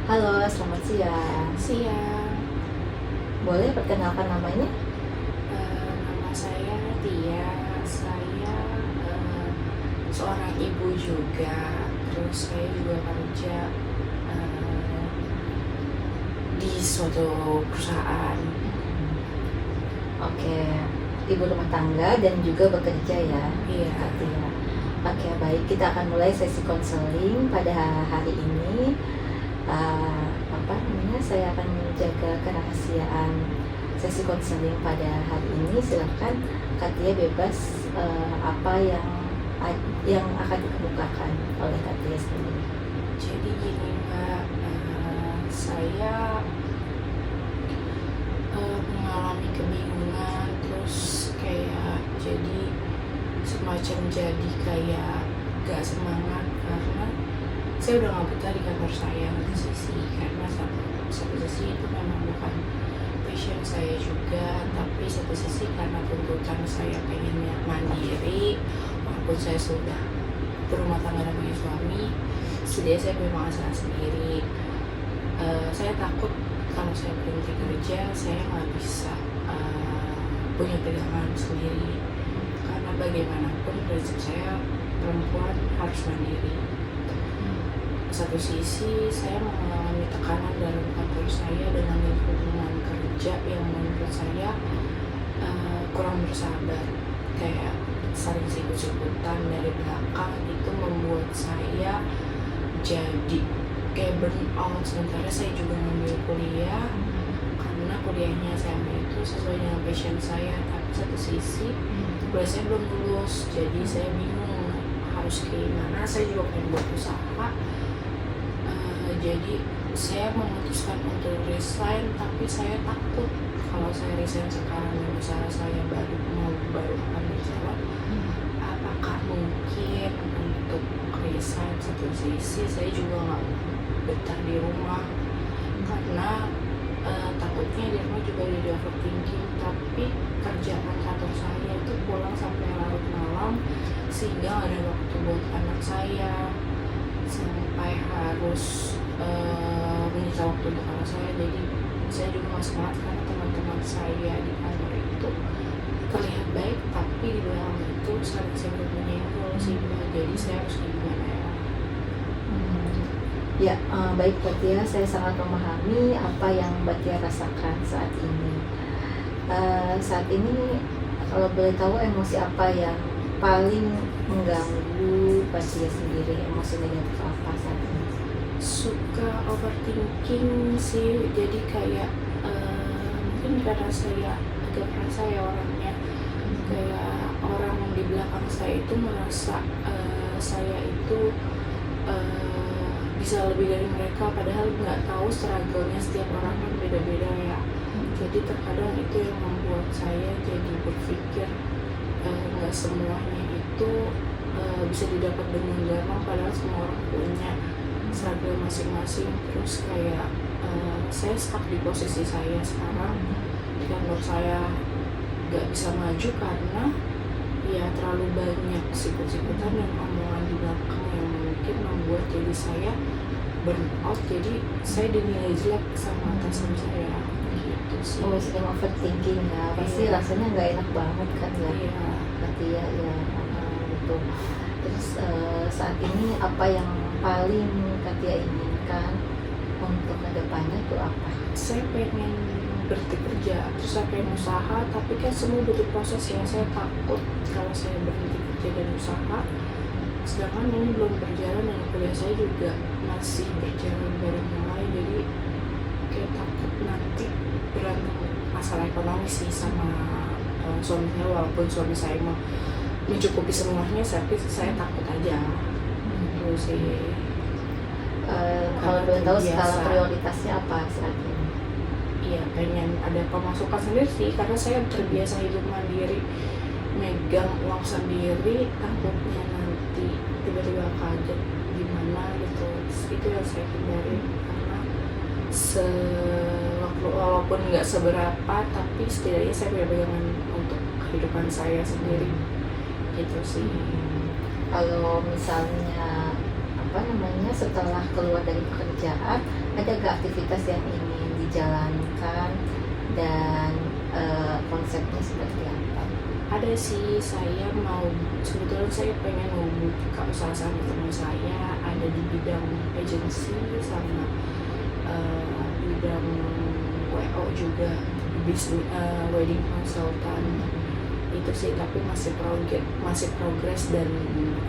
Halo, selamat siang. Siang, Boleh perkenalkan namanya? nama saya Tia. Saya seorang ibu juga. Terus saya juga kerja eh, di suatu perusahaan. Oke, ibu rumah tangga dan juga bekerja ya, Iya. Kak Tia. Oke, baik. Kita akan mulai sesi konseling pada hari ini. Saya akan menjaga kerahasiaan sesi konseling pada hari ini. Silakan Kak Tia bebas apa yang akan dikemukakan oleh Kak Tia sendiri. Jadi gini Mbak, saya mengalami kebingungan, terus kayak jadi semacam jadi kayak gak semangat karena saya udah gak betah di kantor saya satu sisi, karena satu sisi itu memang bukan passion saya juga, tapi satu sisi karena tuntutan saya pengennya mandiri walaupun saya sudah berumah tangga dan punya suami. Setidaknya saya punya penghasilan sendiri. Saya takut kalau saya berhenti kerja saya nggak bisa punya pegangan sendiri, karena bagaimanapun prinsip saya perempuan harus mandiri. Satu sisi saya mengalami tekanan dalam kantor saya dengan lingkungan kerja yang menurut saya kurang bersahabat, kayak saling sikut-sikutan dari belakang. Itu membuat saya jadi kayak burn out. Sementara saya juga ngambil kuliah, karena kuliahnya saya ambil itu sesuai dengan passion saya, tapi satu sisi kuliah saya belum lulus, jadi saya bingung harus gimana. Saya juga pengen buat usaha, jadi saya memutuskan untuk resign, tapi saya takut kalau saya resign sekarang dan usaha saya baru akan berjalan, apakah mungkin untuk resign. Satu sisi saya juga nggak betah di rumah, karena takutnya di rumah juga jadi overthinking, tapi kerjaan kantor saya itu pulang sampai larut malam sehingga nggak ada waktu buat anak saya, sampai harus menyita waktu untuk anak saya. Jadi saya juga nggak semangat karena teman-teman saya di kantor itu terlihat baik, tapi di belakang itu saling saya menyenggol sih Mbak. Jadi saya harus gimana ya? Ya, baik Mbak Tia, saya sangat memahami apa yang Mbak Tia rasakan saat ini. Saat ini, kalau boleh tahu emosi apa yang paling mengganggu Mbak Tia sendiri, emosi negatif apa saat ini? Suka overthinking sih, jadi kayak mungkin karena saya agak perasa ya orangnya, kayak orang di belakang saya itu merasa saya itu bisa lebih dari mereka, padahal nggak tahu struggle-nya setiap orang kan beda-beda ya. Jadi terkadang itu yang membuat saya jadi berpikir nggak semuanya itu bisa didapat dengan gampang, padahal semua orang punya struggle masing-masing. Terus kayak saya stuck di posisi saya sekarang di kantor saya, nggak bisa maju karena ya terlalu banyak sikut-sikutan dan omongan di belakang yang mungkin membuat jadi saya burn out. Jadi saya dinilai jelek sama atasan saya gitu sih. Oh, sedang overthinking ya, pasti Iya. rasanya nggak enak banget kan ya, Iya. Mbak Tia ya, gitu. Terus saat ini apa yang paling Kak Tia inginkan untuk kedepannya itu apa? Saya pengen berhenti kerja, terus saya pengen usaha, tapi kan semua butuh proses ya. Saya takut kalau saya berhenti kerja dan usaha, sedangkan ini belum berjalan dan kuliah saya juga masih berjalan baru mulai. Jadi kayak takut nanti berantem masalah ekonomi sih sama suami saya, walaupun suami saya mau mencukupi semuanya, tapi saya takut aja itu sih. Kalau boleh tahu Biasa. skala prioritasnya apa saat ini? Iya, pengen ada pemasukan sendiri sih, karena saya terbiasa hidup mandiri, megang uang sendiri, takutnya nanti tiba-tiba kaget gimana gitu. Itu yang saya hindari, karena walaupun nggak seberapa, tapi setidaknya saya punya pegangan untuk kehidupan saya sendiri gitu sih. Kalau misalnya setelah keluar dari pekerjaan ada gak aktivitas yang ingin dijalankan dan konsepnya seperti apa? Ada sih, saya mau sebetulnya saya pengen mau buka usaha sama teman saya, ada di bidang agency sama bidang WO juga, wedding consultant itu sih, tapi masih progres. Dan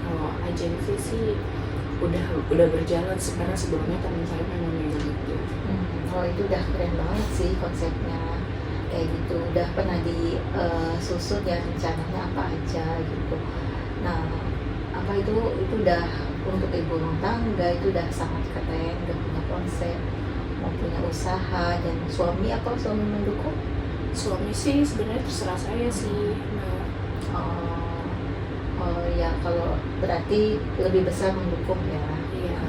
kalau agency sih udah berjalan sekarang, sebelumnya teman saya memang gitu. Oh itu udah keren banget sih konsepnya kayak gitu, udah pernah disusun ya rencananya apa aja gitu. Nah apa itu udah untuk ibu rumah tangga itu udah sangat keren, udah punya konsep, mau punya usaha. Dan suami mendukung? Suami sih sebenarnya terserah saya sih. Oh ya, kalau berarti lebih besar mendukung ya. Iya.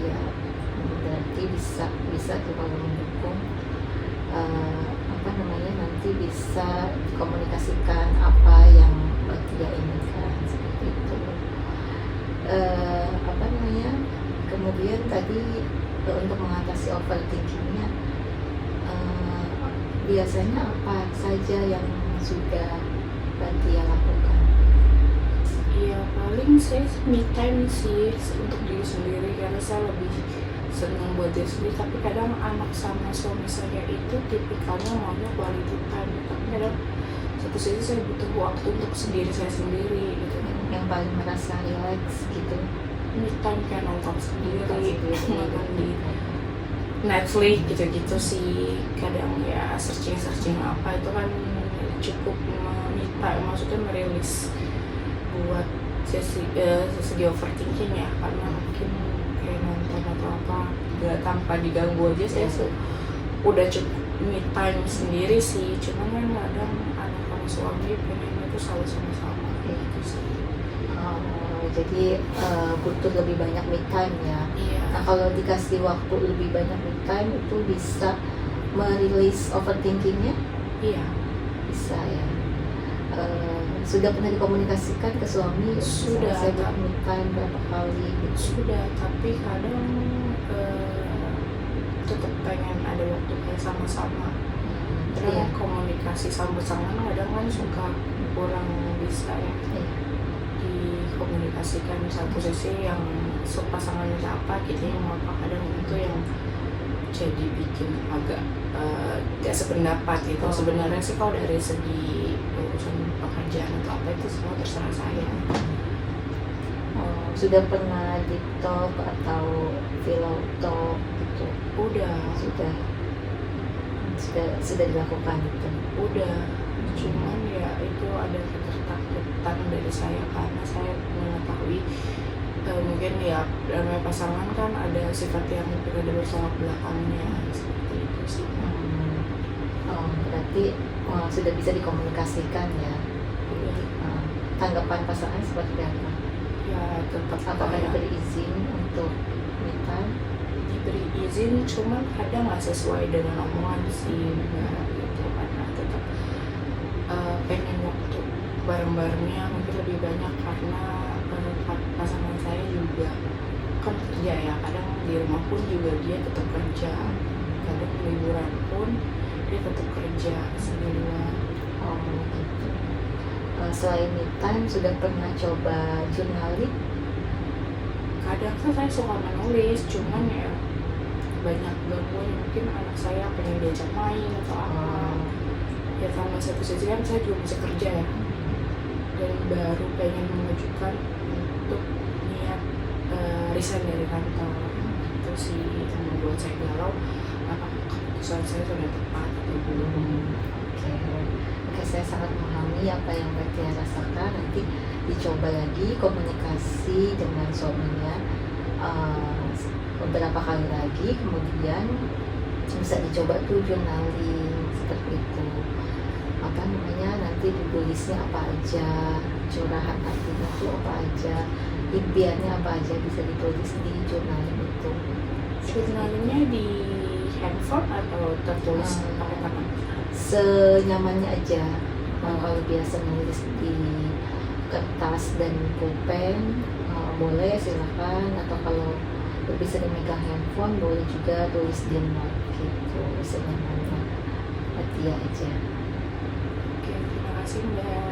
Iya, berarti bisa tuh kalau mendukung, nanti bisa komunikasikan apa yang dia inginkan seperti itu. Kemudian tadi untuk mengatasi overthinkingnya, biasanya apa saja yang sudah Batia lakukan? Iya, paling saya me time sih untuk diri sendiri, karena saya lebih senang buat diri sendiri. Tapi kadang anak sama suami saya itu tipikalnya maunya quality time, tapi kadang satu sisi saya butuh waktu untuk saya sendiri gitu. Yang paling merasa relax gitu, Me time kayak nonton sendiri, nonton di Netflix gitu-gitu sih. Kadang ya searching apa itu kan cukup me time, maksudnya merilis buat segi overthinking ya, karena mungkin kayak nonton atau apa nggak tanpa diganggu aja saya udah cukup me time sendiri sih. Cuman kan kadang anak sama suami pengen itu selalu sama-sama gitu sih. Jadi butuh lebih banyak me time ya. Iya. Nah kalau dikasih waktu lebih banyak me time itu bisa merilis overthinkingnya? Iya. Bisa ya. Sudah pernah dikomunikasikan ke suami? Sudah. Saya butuh me time berapa kali gitu? Sudah, tapi kadang tetap pengen ada waktu kayak sama-sama. Karena komunikasi sama pasangan kadang kan suka kurang bisa ya dikomunikasikan. Satu sisi yang pasangannya apa, kita yang apa, kadang itu yang jadi bikin agak gak sependapat gitu. Sebenarnya sih kalau dari segi urusan pekerjaan atau apa itu semua terserah saya. Sudah pernah di talk atau pillow talk gitu? Sudah dilakukan gitu? Udah, cuman ya itu ada ketakutan dari saya, karena saya mengetahui mungkin ya dalam pasangan kan ada sifat yang berbeda bertolak belakangnya, seperti itu sih. Berarti sudah bisa dikomunikasikan ya? Tanggapan pasangan seperti apa? Ya tetap apakah diberi izin untuk minta? Diberi izin, cuman kadang nggak sesuai dengan omongan sih, gitu. Karena tetap pengen waktu bareng-barengnya mungkin lebih banyak, karena pasangan saya juga kan kerja ya, kadang di rumah pun juga dia tetap kerja, kadang liburan pun dia tetap kerja sendirian. Gitu. Selain me time, sudah pernah coba journaling? Kadang kan saya suka menulis, cuman ya banyak gangguan, mungkin anak saya pengen diajak main atau apa. Ya sama satu sisi kan saya juga masih kerja ya, dan baru pengen mengajukan untuk niat resign dari kantor. Itu sih yang membuat saya galau, apakah keputusan saya sudah tepat atau belum. Oke, saya sangat memahami apa yang Batia rasakan. Nanti dicoba lagi komunikasi dengan suaminya beberapa kali lagi, kemudian bisa dicoba tuh journaling seperti itu. Nanti ditulisnya apa aja, curahan hatinya itu apa aja, impiannya apa aja, bisa ditulis di journaling itu. Journalingnya di handphone atau tertulis pakai tangan? Senyamannya aja. Kalau biasa nulis di kertas dan pulpen boleh, silakan. Atau kalau lebih sering megang handphone, boleh juga tulis di note gitu, senyamannya Fatia aja. Oke, terima kasih Mbak.